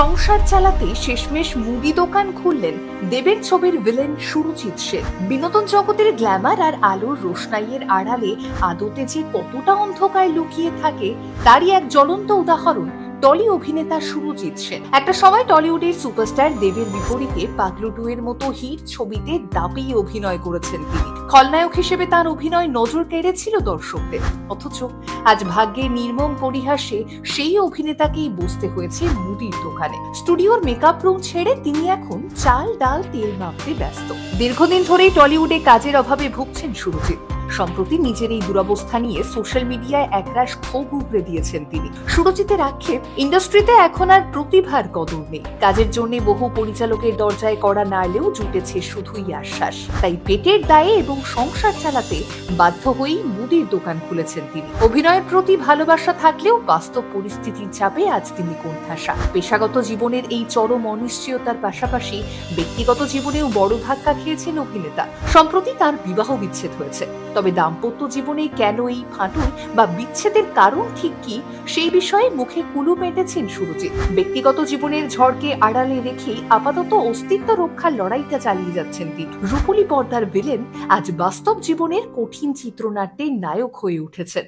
সংসার চালাতে শেষমেশ মুদি দোকান খুললেন দেবের ছবির ভিলেন সুরজিৎ সেন। বিনোদন জগতের গ্ল্যামার আর আলোর রোশনাইয়ের আড়ালে আদতে যে কতটা অন্ধকার লুকিয়ে থাকে তারই এক জ্বলন্ত উদাহরণ টলি অভিনেতা সুরজিৎ সেন। একটা সময় টলিউডের সুপারস্টার দেবের বিপরীতে পাগলু 2 এর মতো হিট ছবিতে দাপিয়ে অভিনয় করেছেন তিনি। খলনায়ক হিসেবে তার অভিনয় নজর কেড়েছিল দর্শকদের, অথচ আজ ভাগ্যের নির্মম পরিহাসে সেই অভিনেতাকেই বসতে হয়েছে মুদির দোকানে। স্টুডিওর মেকআপ রুম ছেড়ে তিনি এখন চাল ডাল তেল মাপতে ব্যস্ত। দীর্ঘদিন ধরেই টলিউডে কাজের অভাবে ভুগছেন সুরজিৎ। সম্প্রতি নিজের এই দুরবস্থা নিয়ে সোশ্যাল মিডিয়ায় একরাশ ক্ষোভ উগরে দিয়েছেন তিনি। সুরজিতের আক্ষেপ, ইন্ডাস্ট্রিতে এখন আর প্রতিভার কদর নেই। কাজের জন্য বহু পরিচালকের দরজায় কড়া নাড়লেও জুটেছে শুধুই আশ্বাস। তাই পেটের দায়ে এবং সংসার চালাতে বাধ্য হয়েই মুদির দোকান খুলেছেন তিনি। অভিনয়ের প্রতি ভালোবাসা থাকলেও বাস্তব পরিস্থিতির চাপে আজ তিনি কোণঠাসা। পেশাগত জীবনের এই চরম অনিশ্চয়তার পাশাপাশি ব্যক্তিগত জীবনেও বড় ধাক্কা খেয়েছেন অভিনেতা। সম্প্রতি তার বিবাহ বিচ্ছেদ হয়েছে। তবে দাম্পত্য জীবনে কেন এই ফাটল বা বিচ্ছেদের কারণ ঠিক কি, সেই বিষয়ে মুখে কুলু মেটেছেন সুরজিৎ। ব্যক্তিগত জীবনের ঝড়কে আড়ালে রেখেই আপাতত অস্তিত্ব রক্ষার লড়াইটা চালিয়ে যাচ্ছেন তিনি। রূপলী পর্দার ভিলেন আজ বাস্তব জীবনের কঠিন চিত্রনাট্যের নায়ক হয়ে উঠেছেন।